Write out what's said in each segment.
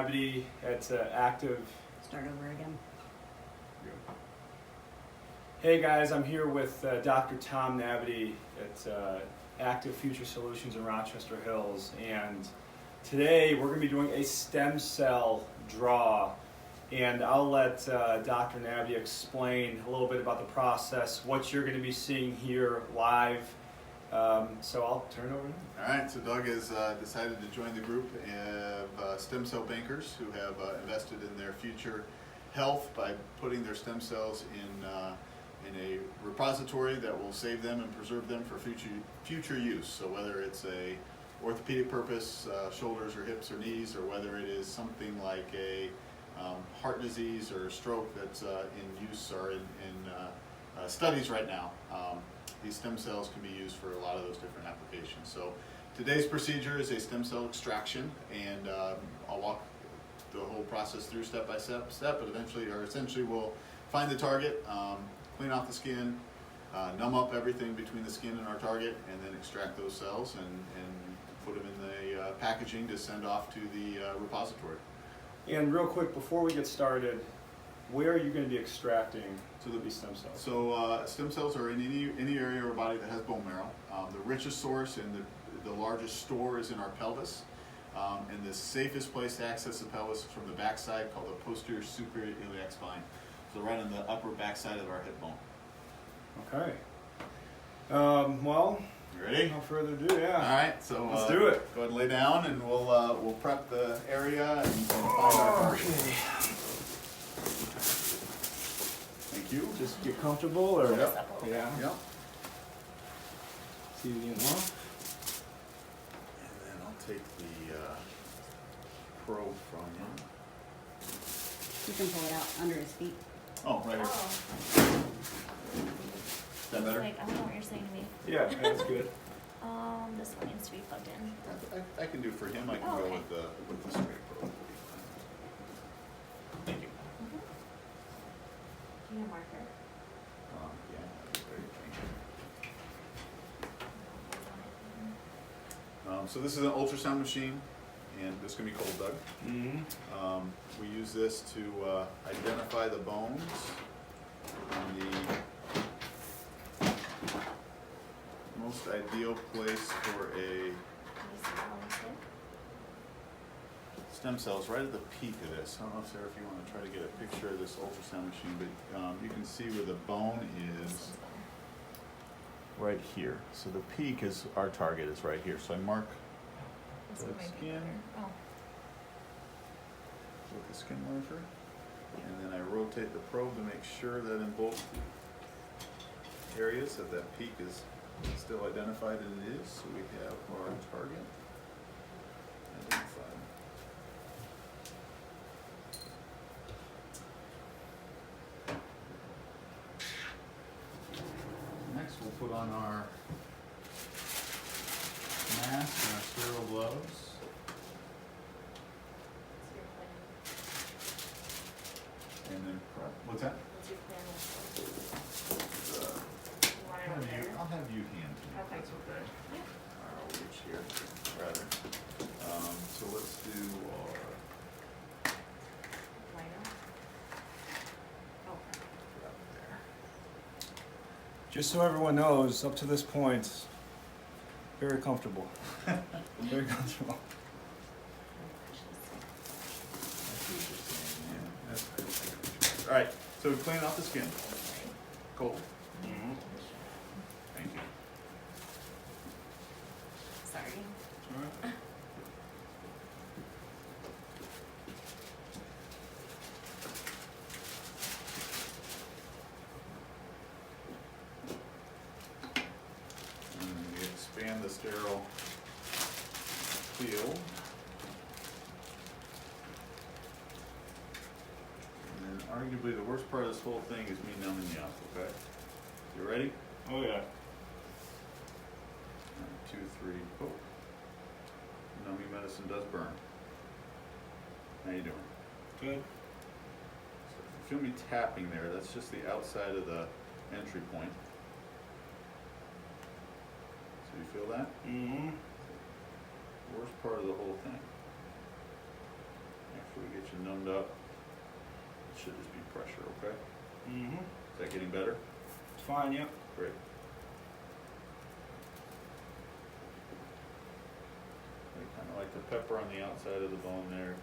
Nabity at Active. Start over again. Hey guys, I'm here with Dr. Tom Nabity at Active Future Solutions in Rochester Hills, and today we're going to be doing a stem cell draw, and I'll let Dr. Nabity explain a little bit about the process, what you're going to be seeing here live. So I'll turn it over to him. All right, so Doug has decided to join the group of stem cell bankers who have invested in their future health by putting their stem cells in a repository that will save them and preserve them for future use. So whether it's a orthopedic purpose, shoulders or hips or knees, or whether it is something like a heart disease or stroke that's in use or in studies right now. These stem cells can be used for a lot of those different applications. So today's procedure is a stem cell extraction, and I'll walk the whole process through step by step, but essentially we'll find the target, clean off the skin, numb up everything between the skin and our target, and then extract those cells and put them in the packaging to send off to the repository. And real quick, before we get started, where are you going to be extracting these stem cells? So stem cells are in any area of our body that has bone marrow. The richest source and the largest store is in our pelvis. And the safest place to access the pelvis is from the backside, called the posterior superior iliac spine. So right on the upper backside of our hip bone. Okay. Well, you ready? No further ado, yeah. All right, so let's do it. Go ahead and lay down, and we'll prep the area and find our target. Thank you. Just get comfortable, or yep. Yeah. Yep. See you again. And then I'll take the probe from him. You can pull it out under his feet. Oh, right here. Oh. Is that better? Like, I don't know what you're saying to me. Yeah, that's good. This one needs to be plugged in. I can do for him. I can Oh, go okay. with the straight probe. Thank you. Do you have a marker? Yeah, that's great. Thank you. So this is an ultrasound machine, and this can be called Doug. Mm-hmm. We use this to identify the bones in the most ideal place for a Can you see how it's good? stem cells right at the peak of this. I don't know, Sarah, if you want to try to get a picture of this ultrasound machine, but you can see where the bone This is one's better. right here. So the peak is our target is right here. So I mark This the one might be skin better. Oh. with the skin marker, and then I rotate the probe to make sure that in both areas that peak is still identified, and it is. So we have our target identified. Next, we'll put on our mask and our sterile gloves. What's your plan? And then prep. What's that? What's your plan with this? You want it over there? I'll have you hand me. Okay. That's okay. Yeah. I'll reach here, rather. So let's do our Lighter? Oh. prep there. Just so everyone knows, up to this point, very comfortable. Very comfortable. That's good. All right, so we clean off the skin. Cold. Mm-hmm. Thank you. Sorry. All right. And then we expand the sterile field. And then arguably the worst part of this whole thing is me numbing you up, okay? You ready? Oh yeah. 1, 2, 3, oh. Numbing medicine does burn. How you doing? Good. So if you feel me tapping there, that's just the outside of the entry point. So you feel that? Mm-hmm. Worst part of the whole thing. After you numbed up. It should just be pressure, okay? Mm-hmm. Is that getting better? It's fine, yep. Great. I kind of like the pepper on the outside of the bone there.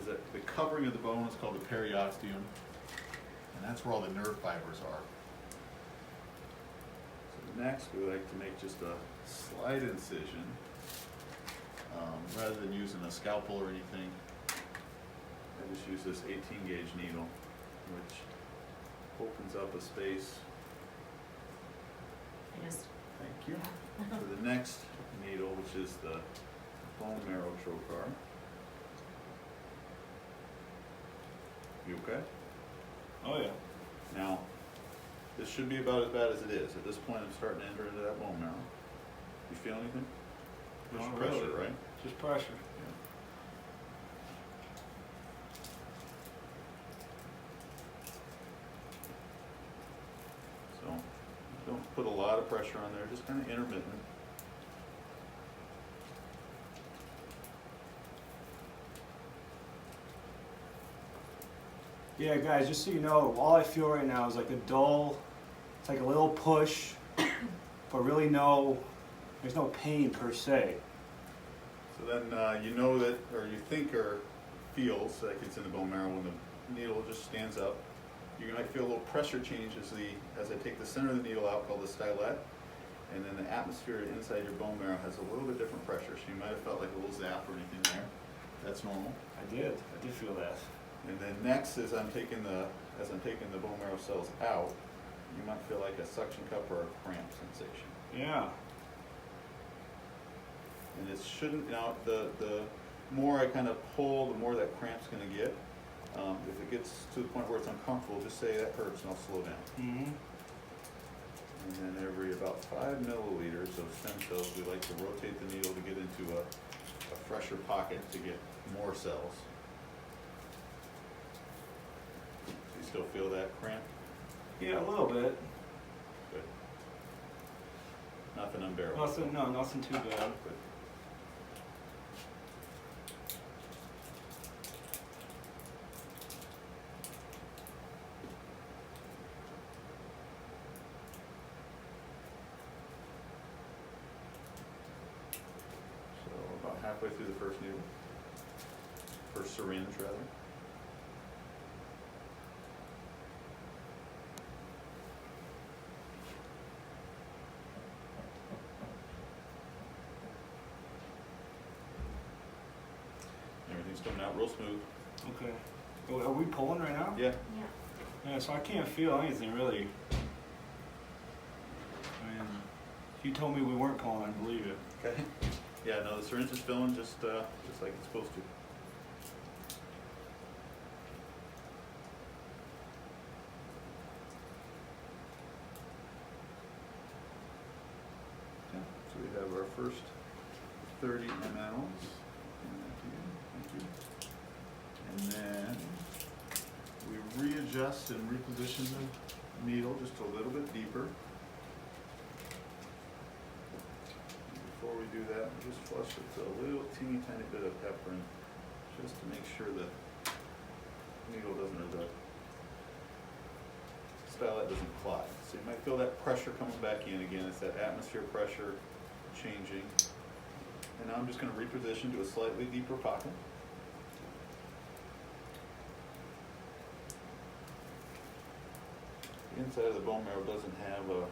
The covering of the bone is called the periosteum, and that's where all the nerve fibers are. So next, we like to make just a slight incision, rather than using a scalpel or anything. I just use this 18 gauge needle, which opens up a space. Thank you. For the next needle, which is the bone marrow trocar. You okay? Oh yeah. Now, this should be about as bad as it is. At this point, I'm starting to enter into that bone marrow. You feel anything? Just Not pressure, really. right? Just pressure. Yeah. So, don't put a lot of pressure on there, just kind of intermittent. Yeah, guys, just so you know, all I feel right now is like a dull, it's like a little push, but really there's no pain per se. So then you know that, or you think or feels like it's in the bone marrow when the needle just stands up. You might feel a little pressure change as I take the center of the needle out, called the stylet, and then the atmosphere inside your bone marrow has a little bit different pressure. So you might have felt like a little zap or anything there. That's normal. I did feel that. And then next, as I'm taking the bone marrow cells out, you might feel like a suction cup or a cramp sensation. Yeah. And it shouldn't, now the more I kind of pull, the more that cramp's going to get. If it gets to the point where it's uncomfortable, just say that hurts and I'll slow down. Mm-hmm. And then every about 5 milliliters of stem cells, we like to rotate the needle to get into a fresher pocket to get more cells. So you still feel that cramp? Yeah, a little bit. Good. Nothing unbearable. Nothing too bad. Good. So about halfway through the first needle. First syringe, rather. Everything's coming out real smooth. Okay. Oh, are we pulling right now? Yeah. Yeah, so I can't feel anything really. I mean, if you told me we weren't pulling, I'd believe it. Okay. Yeah, no, the syringe is filling just like it's supposed to. Okay, so we have our first 30 mLs. Thank you. And then we readjust and reposition the needle just a little bit deeper. Before we do that, we just flush it with a little teeny tiny bit of heparin, just to make sure the needle doesn't, or the stylet doesn't clot. So you might feel that pressure coming back in again. It's that atmosphere pressure changing. And now I'm just going to reposition to a slightly deeper pocket. The inside of the bone marrow doesn't have a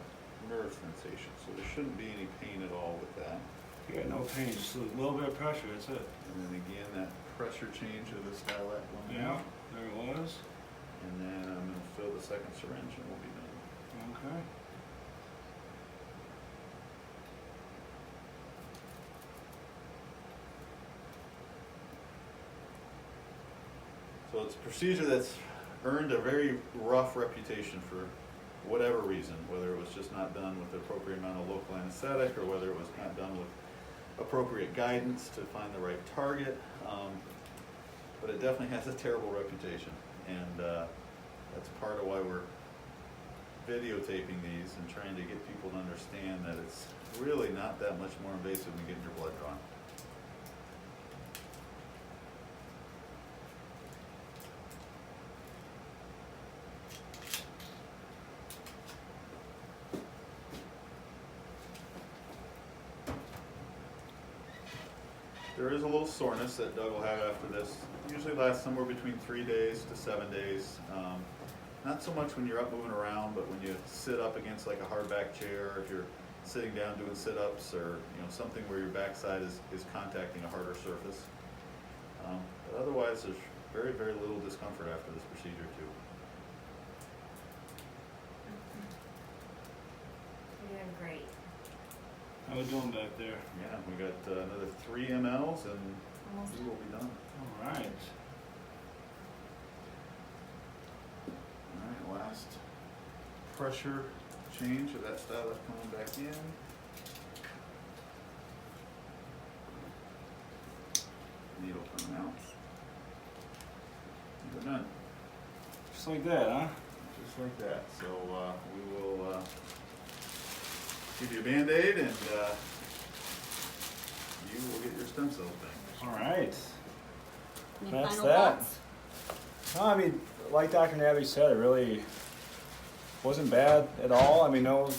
nerve sensation, so there shouldn't be any pain at all with that. You got no pain, just a little bit of pressure, that's it. And then again, that pressure change of the stylet going Yeah, out. there it was. And then I'm going to fill the second syringe and we'll be done. Okay. So it's a procedure that's earned a very rough reputation for whatever reason, whether it was just not done with the appropriate amount of local anesthetic or whether it was not done with appropriate guidance to find the right target. But it definitely has a terrible reputation, and that's part of why we're videotaping these and trying to get people to understand that it's really not that much more invasive than getting your blood drawn. There is a little soreness that Doug will have after this. It usually lasts somewhere between 3 days to 7 days. Not so much when you're up moving around, but when you sit up against like a hardback chair, or if you're sitting down doing sit-ups, or something where your backside is contacting a harder surface. But otherwise, there's very, very little discomfort after this procedure too. You're doing great. How we doing back there? Yeah, we got another 3 mLs and Almost. we will be done. All right. All right, last pressure change of that style that's coming back in. Needle coming out. And we're done. Just like that, huh? Just like that. So we will give you a Band-Aid and you will get your stem cells back. All right. Any That's final that. thoughts? No, I mean, like Dr. Nabity said, it really wasn't bad at all. I mean, no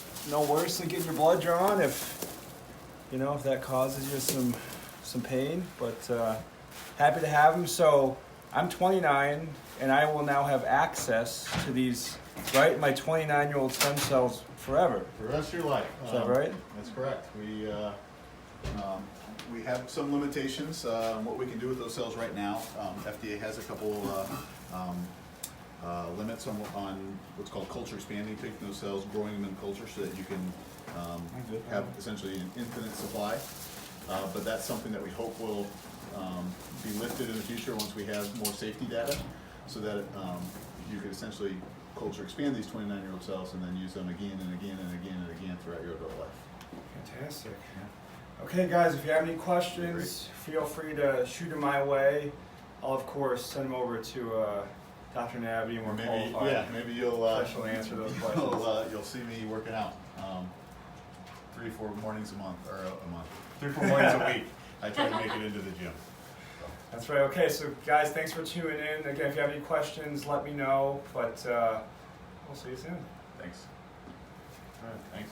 worse than getting your blood drawn if that causes you some pain. But happy to have them. So I'm 29, and I will now have access to these, right? My 29-year-old stem cells forever. For the rest of your life. Is that right? That's correct. We have some limitations on what we can do with those cells right now. FDA has a couple limits on what's called culture expanding, taking those cells, growing them in culture so that you can have essentially an infinite supply. But that's something that we hope will be lifted in the future once we have more safety data, so that you could essentially culture expand these 29-year-old cells and then use them again and again and again and again throughout your adult life. Fantastic. Okay, guys, if you have any questions, feel free to shoot them my way. I'll, of course, send them over to Dr. Nabity, and we're qualified. Maybe you'll Special answer those questions. You'll see me working out 3-4 mornings a month, or a month, 3-4 mornings a week. I try to make it into the gym. That's right. Okay, so guys, thanks for tuning in. Again, if you have any questions, let me know. But we'll see you soon. Thanks. All right. Thanks.